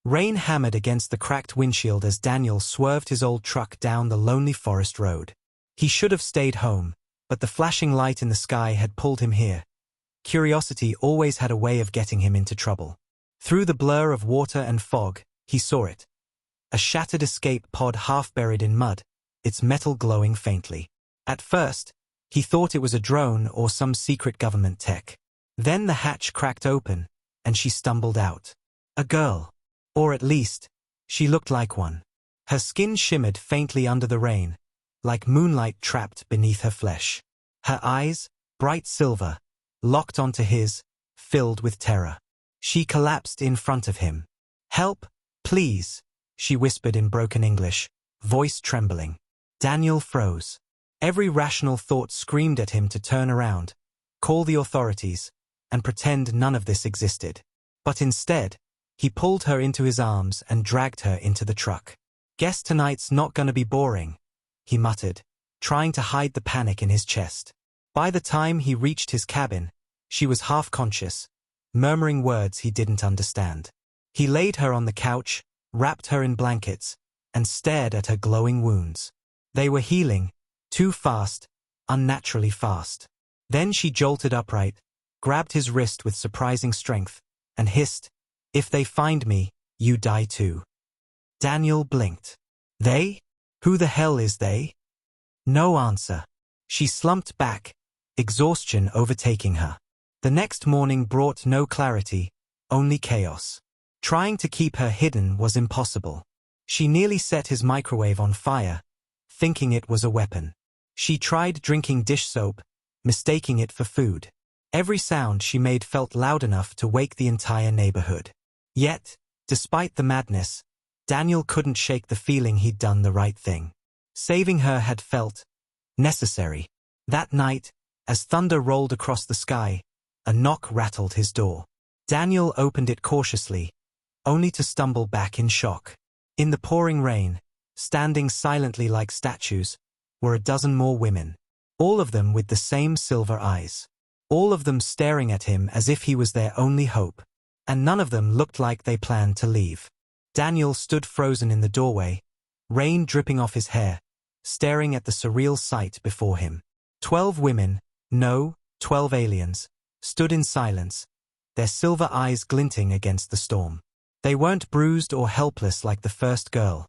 Rain hammered against the cracked windshield as Daniel swerved his old truck down the lonely forest road. He should have stayed home, but the flashing light in the sky had pulled him here. Curiosity always had a way of getting him into trouble. Through the blur of water and fog, he saw it. A shattered escape pod half buried in mud, its metal glowing faintly. At first, he thought it was a drone or some secret government tech. Then the hatch cracked open, and she stumbled out. A girl. Or at least, she looked like one. Her skin shimmered faintly under the rain, like moonlight trapped beneath her flesh. Her eyes, bright silver, locked onto his, filled with terror. She collapsed in front of him. "Help, please," she whispered in broken English, voice trembling. Daniel froze. Every rational thought screamed at him to turn around, call the authorities, and pretend none of this existed. But instead, he pulled her into his arms and dragged her into the truck. "Guess tonight's not gonna be boring," he muttered, trying to hide the panic in his chest. By the time he reached his cabin, she was half conscious, murmuring words he didn't understand. He laid her on the couch, wrapped her in blankets, and stared at her glowing wounds. They were healing, too fast, unnaturally fast. Then she jolted upright, grabbed his wrist with surprising strength, and hissed, "If they find me, you die too." Daniel blinked. "They? Who the hell is they?" No answer. She slumped back, exhaustion overtaking her. The next morning brought no clarity, only chaos. Trying to keep her hidden was impossible. She nearly set his microwave on fire, thinking it was a weapon. She tried drinking dish soap, mistaking it for food. Every sound she made felt loud enough to wake the entire neighborhood. Yet, despite the madness, Daniel couldn't shake the feeling he'd done the right thing. Saving her had felt necessary. That night, as thunder rolled across the sky, a knock rattled his door. Daniel opened it cautiously, only to stumble back in shock. In the pouring rain, standing silently like statues, were a dozen more women. All of them with the same silver eyes. All of them staring at him as if he was their only hope. And none of them looked like they planned to leave. Daniel stood frozen in the doorway, rain dripping off his hair, staring at the surreal sight before him. 12 women, no, 12 aliens, stood in silence, their silver eyes glinting against the storm. They weren't bruised or helpless like the first girl.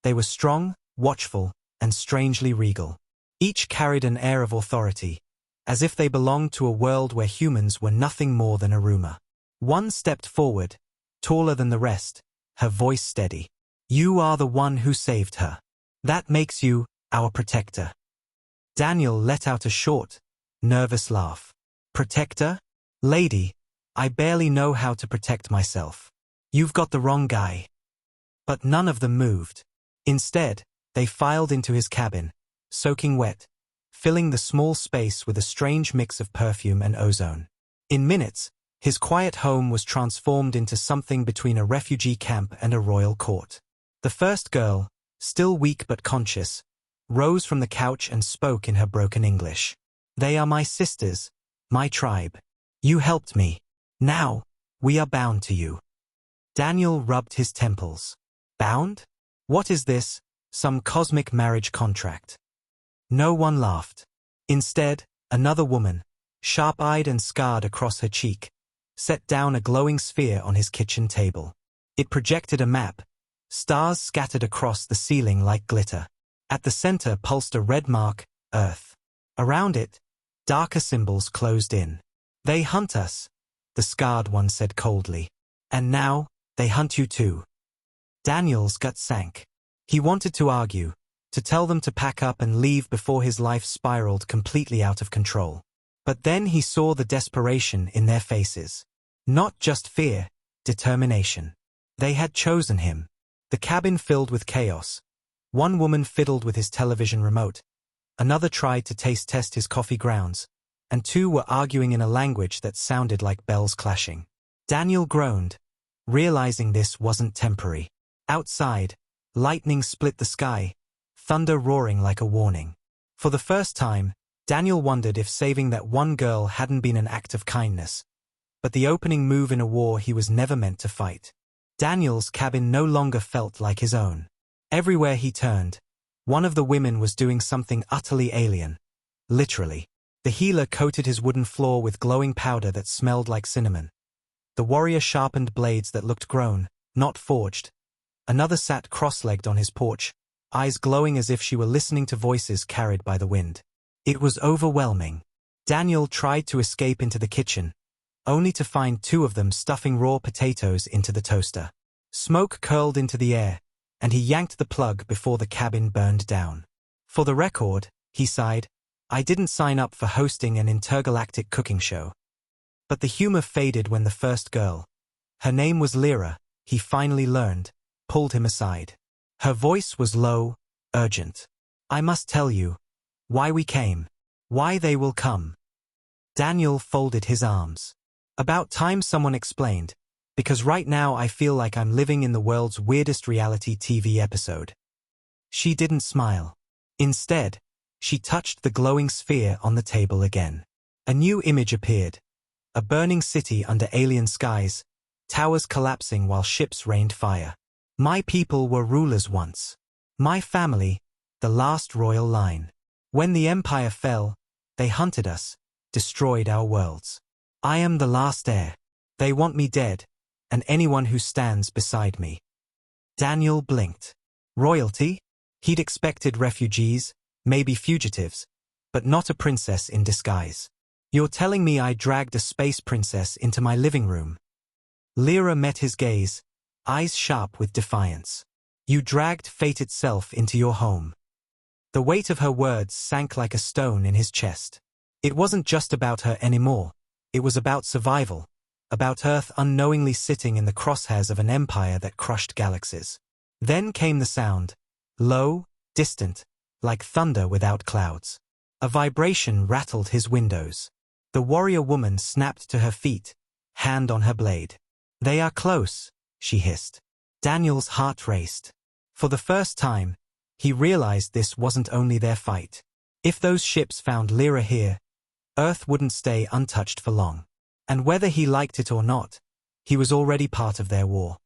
They were strong, watchful, and strangely regal. Each carried an air of authority, as if they belonged to a world where humans were nothing more than a rumor. One stepped forward, taller than the rest, her voice steady. "You are the one who saved her. That makes you our protector." Daniel let out a short, nervous laugh. "Protector? Lady, I barely know how to protect myself. You've got the wrong guy." But none of them moved. Instead, they filed into his cabin, soaking wet, filling the small space with a strange mix of perfume and ozone. In minutes, his quiet home was transformed into something between a refugee camp and a royal court. The first girl, still weak but conscious, rose from the couch and spoke in her broken English. "They are my sisters, my tribe. You helped me. Now, we are bound to you." Daniel rubbed his temples. "Bound? What is this, some cosmic marriage contract?" No one laughed. Instead, another woman, sharp-eyed and scarred across her cheek, set down a glowing sphere on his kitchen table. It projected a map, stars scattered across the ceiling like glitter. At the center pulsed a red mark, Earth. Around it, darker symbols closed in. "They hunt us," the scarred one said coldly. "And now, they hunt you too." Daniel's gut sank. He wanted to argue, to tell them to pack up and leave before his life spiraled completely out of control. But then he saw the desperation in their faces. Not just fear, determination. They had chosen him. The cabin filled with chaos. One woman fiddled with his television remote. Another tried to taste test his coffee grounds. And two were arguing in a language that sounded like bells clashing. Daniel groaned, realizing this wasn't temporary. Outside, lightning split the sky, thunder roaring like a warning. For the first time, Daniel wondered if saving that one girl hadn't been an act of kindness, but the opening move in a war he was never meant to fight. Daniel's cabin no longer felt like his own. Everywhere he turned, one of the women was doing something utterly alien. Literally. The healer coated his wooden floor with glowing powder that smelled like cinnamon. The warrior sharpened blades that looked grown, not forged. Another sat cross-legged on his porch, eyes glowing as if she were listening to voices carried by the wind. It was overwhelming. Daniel tried to escape into the kitchen, only to find two of them stuffing raw potatoes into the toaster. Smoke curled into the air, and he yanked the plug before the cabin burned down. For the record, he sighed, I didn't sign up for hosting an intergalactic cooking show. But the humor faded when the first girl, her name was Lyra, he finally learned, pulled him aside. Her voice was low, urgent. I must tell you why we came, why they will come. Daniel folded his arms. About time someone explained, because right now I feel like I'm living in the world's weirdest reality TV episode. She didn't smile. Instead, she touched the glowing sphere on the table again. A new image appeared. A burning city under alien skies, towers collapsing while ships rained fire. My people were rulers once. My family, the last royal line. When the empire fell, they hunted us, destroyed our worlds. I am the last heir. They want me dead, and anyone who stands beside me. Daniel blinked. Royalty? He'd expected refugees, maybe fugitives, but not a princess in disguise. You're telling me I dragged a space princess into my living room? Lyra met his gaze, eyes sharp with defiance. You dragged fate itself into your home. The weight of her words sank like a stone in his chest. It wasn't just about her anymore. It was about survival, about Earth unknowingly sitting in the crosshairs of an empire that crushed galaxies. Then came the sound, low, distant, like thunder without clouds. A vibration rattled his windows. The warrior woman snapped to her feet, hand on her blade. They are close, she hissed. Daniel's heart raced. For the first time, he realized this wasn't only their fight. If those ships found Lyra here, Earth wouldn't stay untouched for long. And whether he liked it or not, he was already part of their war.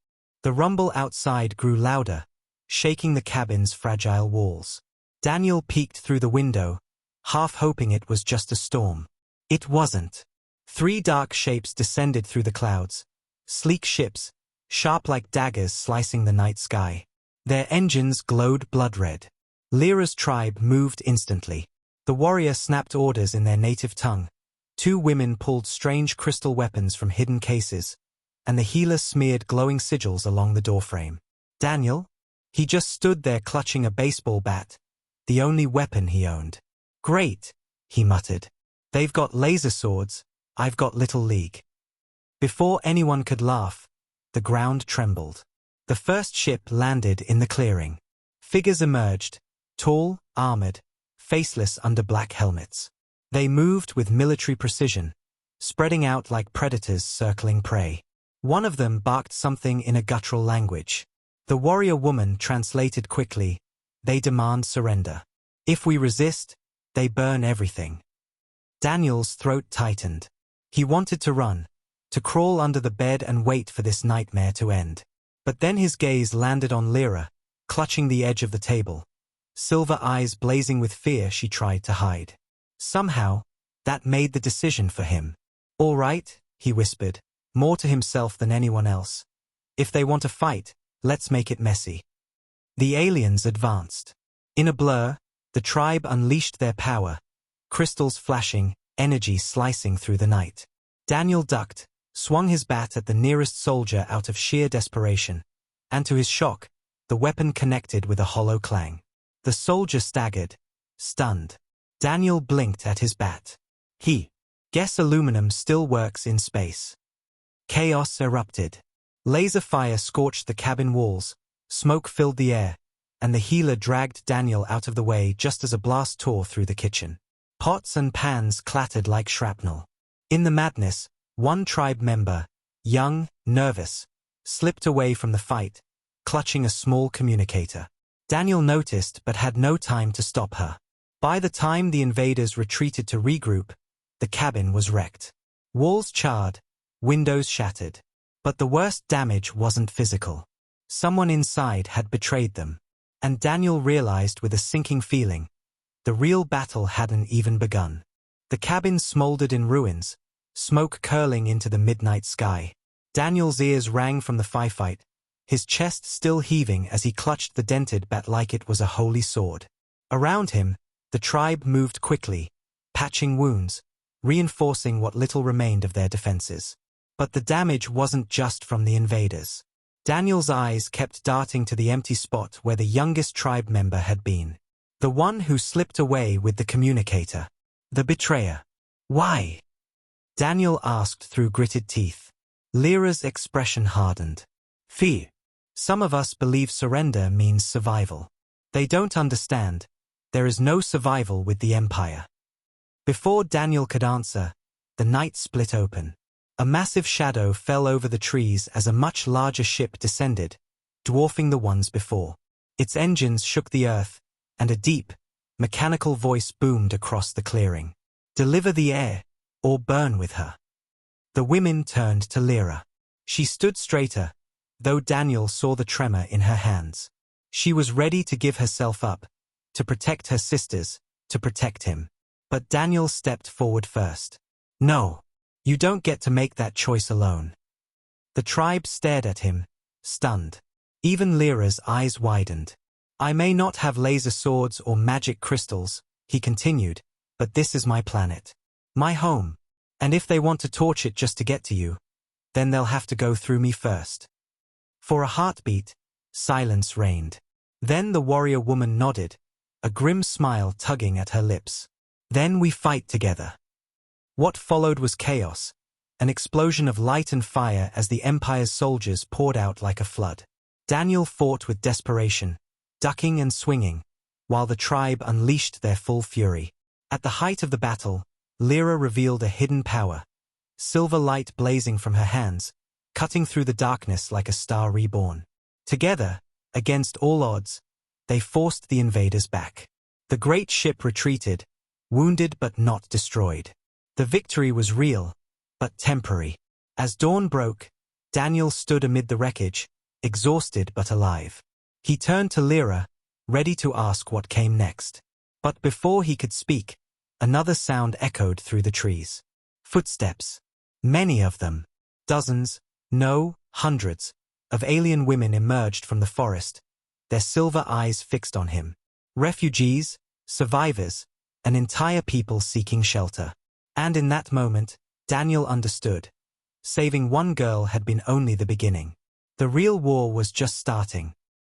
The rumble outside grew louder, shaking the cabin's fragile walls. Daniel peeked through the window, half hoping it was just a storm. It wasn't. 3 dark shapes descended through the clouds, sleek ships, sharp like daggers slicing the night sky. Their engines glowed blood-red. Lyra's tribe moved instantly. The warrior snapped orders in their native tongue. 2 women pulled strange crystal weapons from hidden cases, and the healer smeared glowing sigils along the doorframe. Daniel? He just stood there clutching a baseball bat, the only weapon he owned. Great, he muttered. They've got laser swords, I've got Little League. Before anyone could laugh, the ground trembled. The first ship landed in the clearing. Figures emerged, tall, armored, faceless under black helmets. They moved with military precision, spreading out like predators circling prey. One of them barked something in a guttural language. The warrior woman translated quickly, they demand surrender. If we resist, they burn everything. Daniel's throat tightened. He wanted to run, to crawl under the bed and wait for this nightmare to end. But then his gaze landed on Lyra, clutching the edge of the table. Silver eyes blazing with fear she tried to hide. Somehow, that made the decision for him. All right, he whispered, more to himself than anyone else. If they want to fight, let's make it messy. The aliens advanced. In a blur, the tribe unleashed their power, crystals flashing, energy slicing through the night. Daniel ducked, swung his bat at the nearest soldier out of sheer desperation, and to his shock, the weapon connected with a hollow clang. The soldier staggered, stunned. Daniel blinked at his bat. Guess aluminum still works in space. Chaos erupted. Laser fire scorched the cabin walls, smoke filled the air, and the healer dragged Daniel out of the way just as a blast tore through the kitchen. Pots and pans clattered like shrapnel. In the madness, one tribe member, young, nervous, slipped away from the fight, clutching a small communicator. Daniel noticed but had no time to stop her. By the time the invaders retreated to regroup, the cabin was wrecked. Walls charred, windows shattered. But the worst damage wasn't physical. Someone inside had betrayed them. And Daniel realized with a sinking feeling, the real battle hadn't even begun. The cabin smoldered in ruins, smoke curling into the midnight sky. Daniel's ears rang from the firefight, his chest still heaving as he clutched the dented bat like it was a holy sword. Around him, the tribe moved quickly, patching wounds, reinforcing what little remained of their defenses. But the damage wasn't just from the invaders. Daniel's eyes kept darting to the empty spot where the youngest tribe member had been. The one who slipped away with the communicator. The betrayer. Why? Daniel asked through gritted teeth. Lyra's expression hardened. Fear. Some of us believe surrender means survival. They don't understand. There is no survival with the Empire. Before Daniel could answer, the night split open. A massive shadow fell over the trees as a much larger ship descended, dwarfing the ones before. Its engines shook the earth, and a deep, mechanical voice boomed across the clearing. Deliver the heir, or burn with her. The women turned to Lyra. She stood straighter, though Daniel saw the tremor in her hands. She was ready to give herself up, to protect her sisters, to protect him. But Daniel stepped forward first. No, you don't get to make that choice alone. The tribe stared at him, stunned. Even Lyra's eyes widened. I may not have laser swords or magic crystals, he continued, but this is my planet. My home. And if they want to torch it just to get to you, then they'll have to go through me first. For a heartbeat, silence reigned. Then the warrior woman nodded, a grim smile tugging at her lips. Then we fight together. What followed was chaos, an explosion of light and fire as the Empire's soldiers poured out like a flood. Daniel fought with desperation, ducking and swinging, while the tribe unleashed their full fury. At the height of the battle, Lyra revealed a hidden power, silver light blazing from her hands, cutting through the darkness like a star reborn. Together, against all odds, they forced the invaders back. The great ship retreated, wounded but not destroyed. The victory was real, but temporary. As dawn broke, Daniel stood amid the wreckage, exhausted but alive. He turned to Lyra, ready to ask what came next. But before he could speak, another sound echoed through the trees. Footsteps. Many of them. Dozens, no, hundreds, of alien women emerged from the forest, their silver eyes fixed on him. Refugees, survivors, an entire people seeking shelter. And in that moment, Daniel understood. Saving one girl had been only the beginning. The real war was just starting.